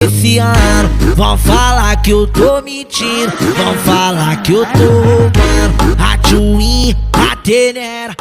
esse ano. Vão falar que eu tô mentindo, vão falar que eu tô roubando a Twin, a Tenera.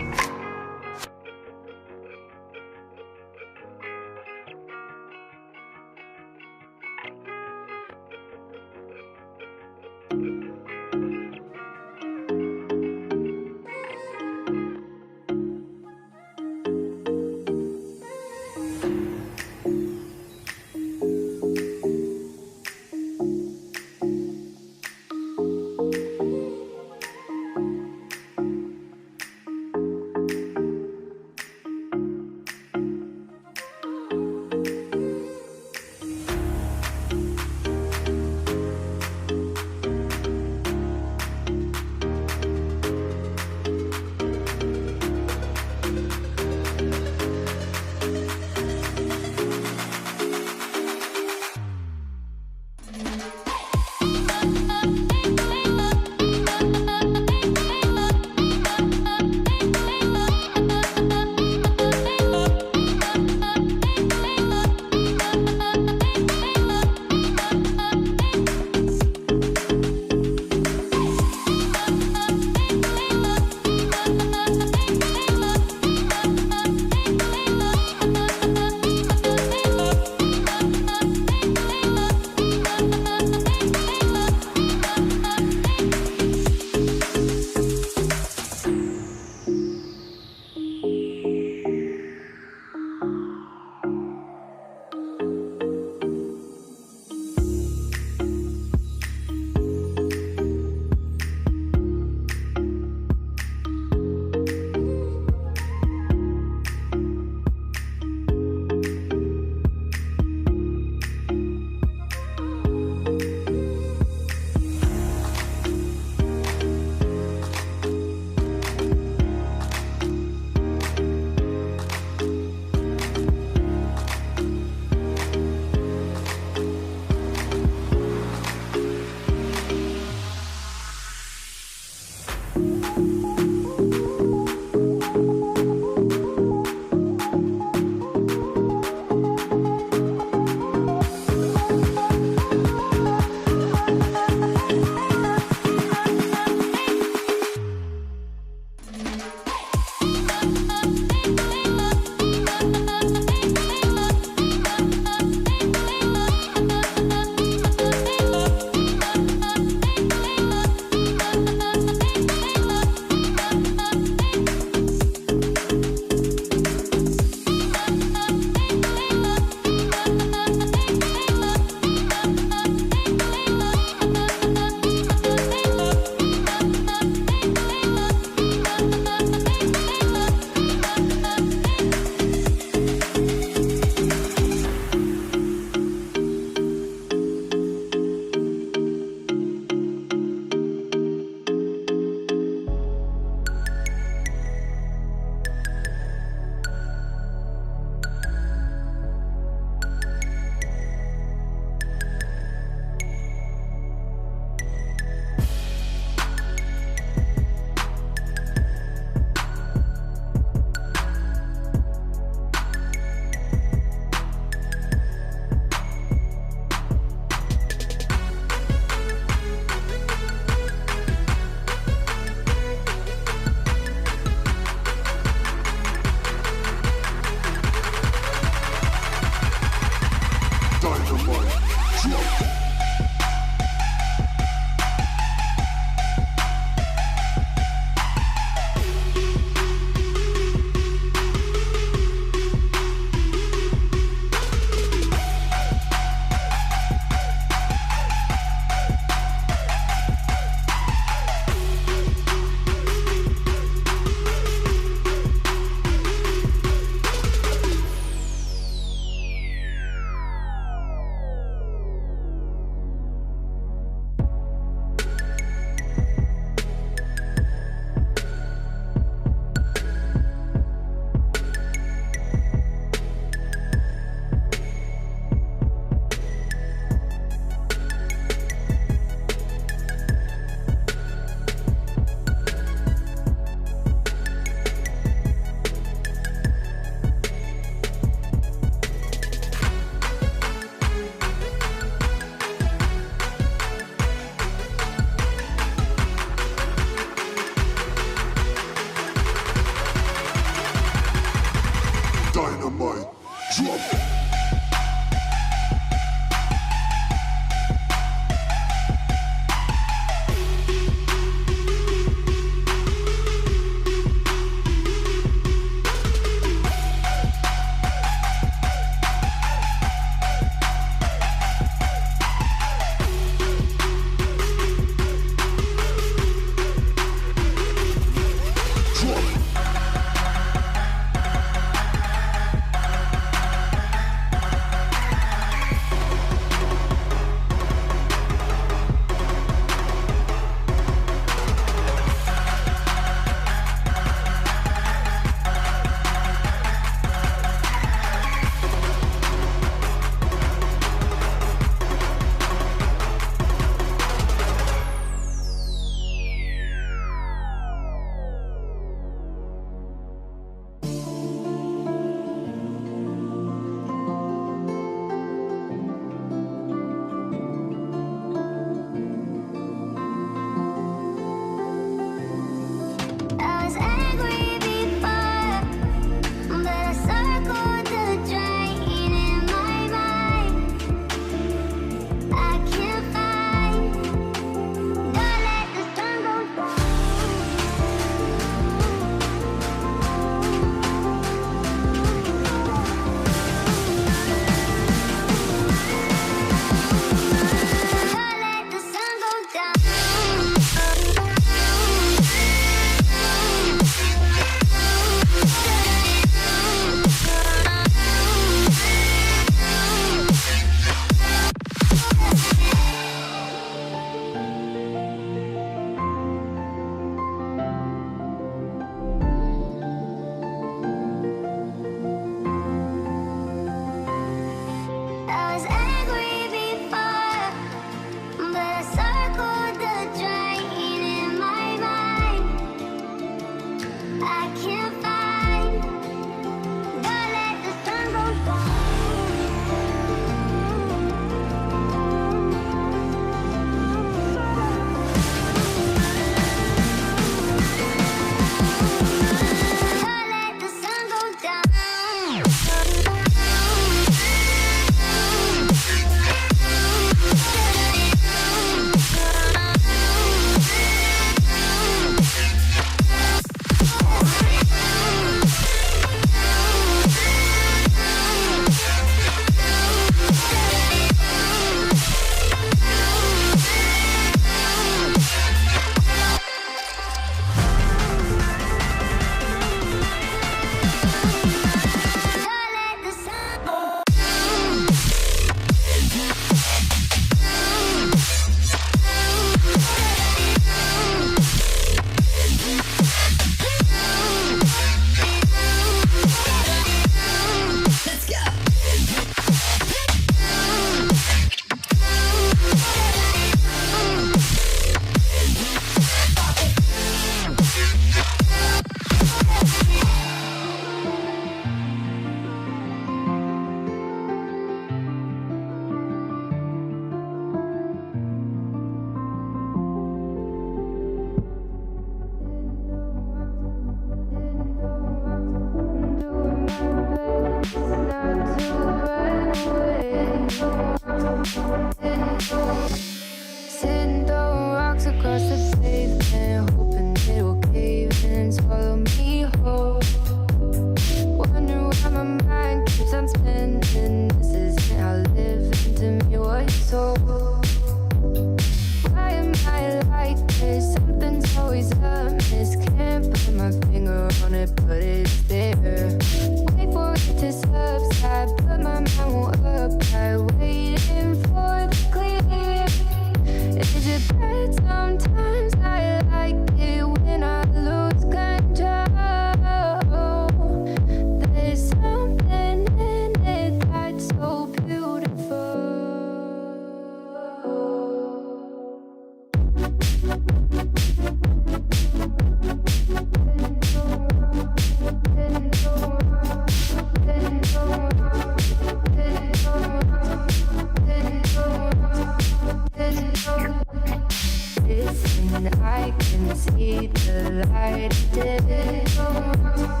Listen, I can see the light didn't go wrong,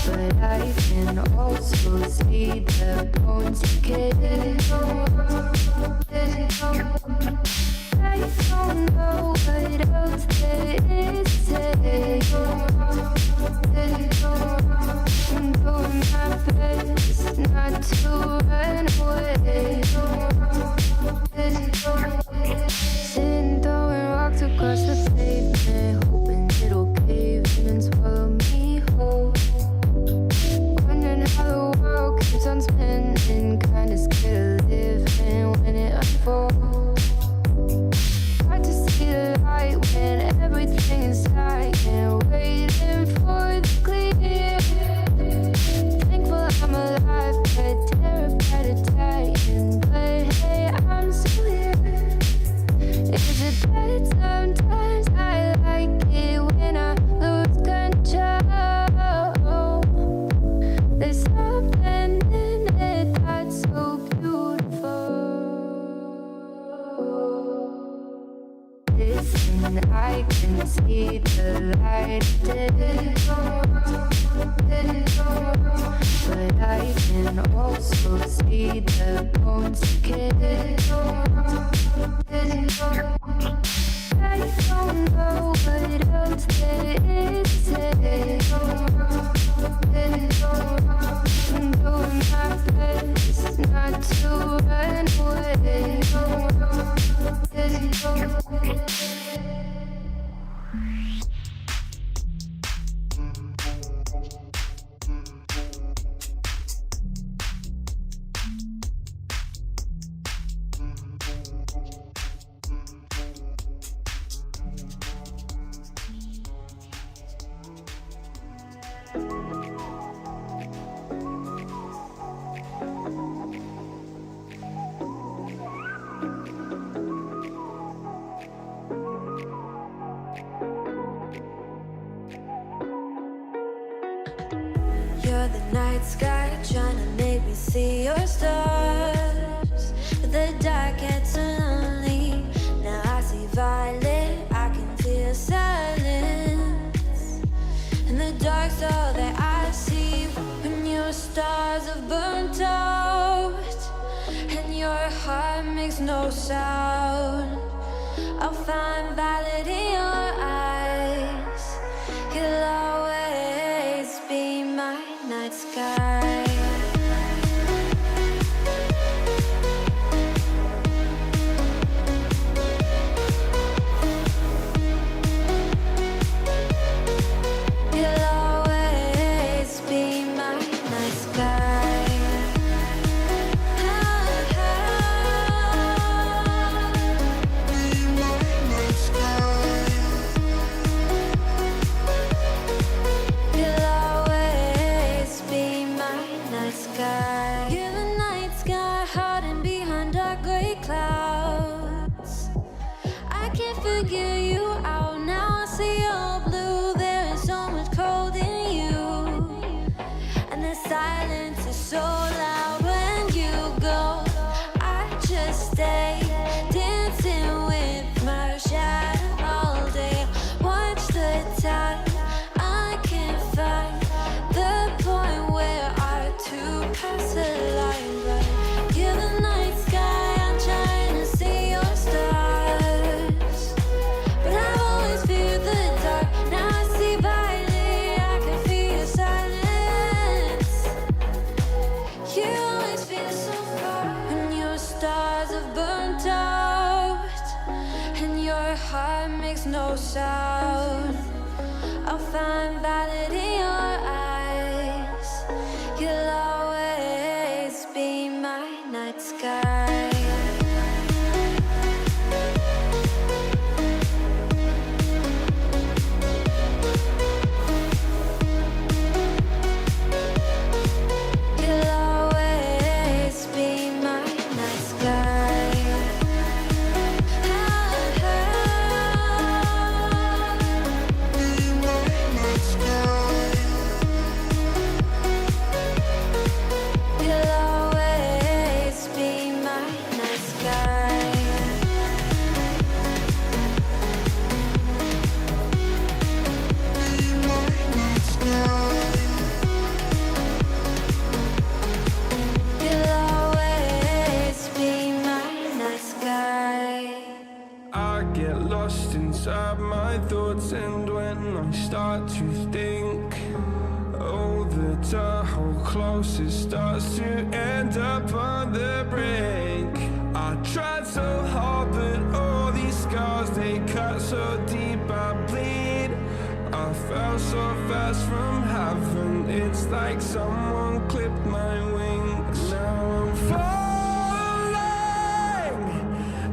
but I can also see the bones decay. I don't know what else there is to say. I'm doing my best not to run away. Sitting throwing rocks across the pavement, hoping it'll cave in and swallow me whole. Wondering how the world keeps on spinning, kinda scared of living when it unfolds. Hard to see the light when everything is silent, waiting for the clear. Thankful I'm alive, but terrified of dying. But hey, I'm still here. Is it bad sometimes? I like it when I lose control. There's something in it that's so beautiful. Listen, I can see the light didn't go wrong, but I can also see the bones decay. I don't know what else there is to say. I'm doing my best not to run away. You're the night sky trying to make me see your stars, but the dark gets so lonely. Now I see violet, I can feel silence, and the dark's all that I see. When your stars have burnt out and your heart makes no sound, I'll find violet in your eyes. You'll always be my night sky. You'll always be my night sky. Be my night sky. You'll always be my night sky. You're the night sky hiding behind dark gray clouds. I can't figure you out now. I see your blue. There is so much cold in you, and the silence is so loud when you go. I just stay dancing with my shadow all day. Watch the tide. I can't find the point where our two paths align. But you're the night sky. I'm trying to see your stars, but I've always feared the dark. Now I see violet. I can feel your silence. You always feel so far when your stars have burnt out and your heart makes no sound. I'll find violet in your eyes. You'll always be my night sky. You'll always be my night sky. Be my night sky. get lost inside my thoughts, and when I start to think, oh, the tunnel closer starts to end up on the brink. I tried so hard, but all these scars, they cut so deep I bleed. I fell so fast from heaven, it's like someone clipped my wings. Now I'm falling,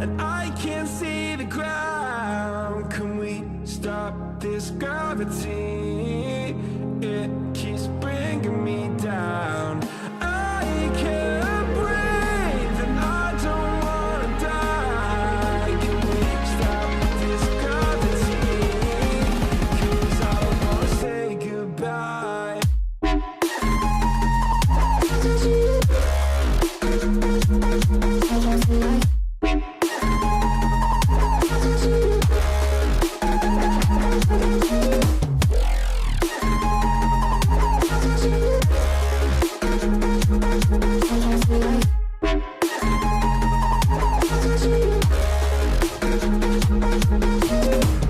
and I can't see the ground. Can we stop this gravity? It keeps bringing me down. I can't breathe, and I don't wanna die. Can we stop this gravity? 'Cause I don't wanna say goodbye.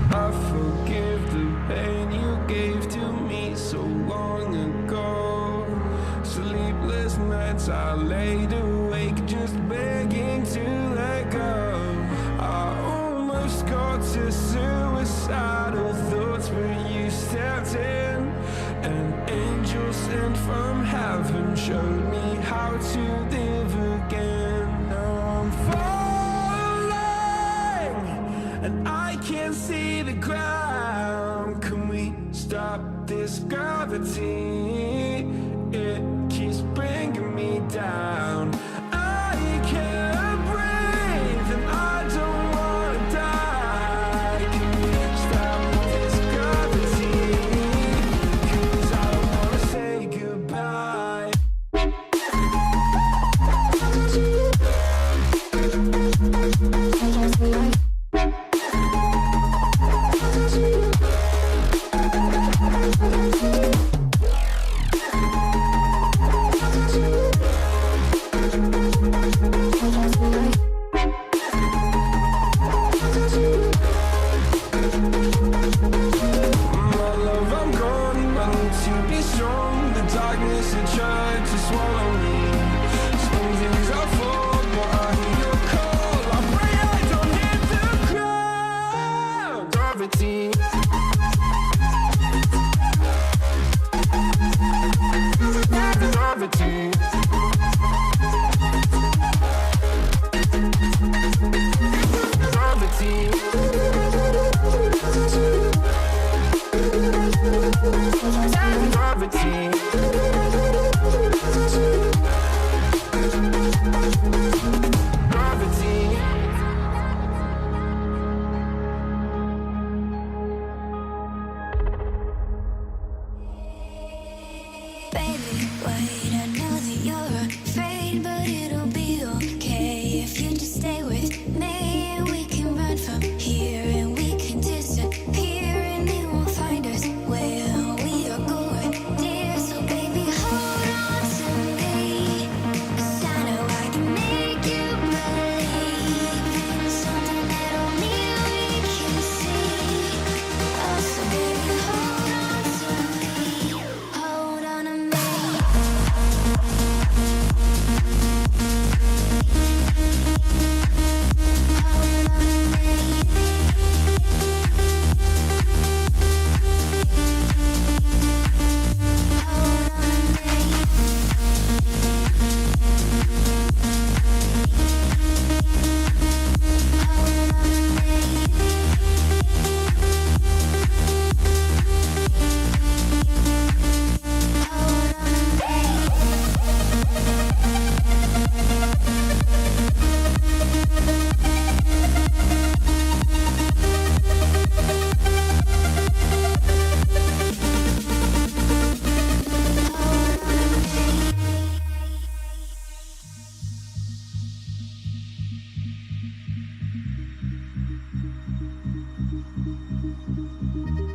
I forgive the pain you gave to me so long ago. Sleepless nights I laid awake just begging to let go. I almost got to suicidal thoughts, but you stepped in. An angel sent from heaven showed me how to live again. Now I'm falling, and I can't see the ground. Can we stop this gravity? It keeps bringing me down. I can't breathe, and I don't wanna die. Can we stop this gravity? 'Cause I don't wanna say goodbye. My love, I'm gone, I need to be strong. The darkness, it tried to swallow me. Some things I fall, but I hear your call. I pray I don't hit the ground. Gravity. Gravity. Baby, wait, I know that you're afraid, but it'll be okay if you just stay with me. We can run from here and we can disappear, and they won't find us where we are going, dear. So baby, hold on to me, 'cause I know I can make you believe in something that only we can see. Oh, so baby, hold on to me, hold on to me. Thank you.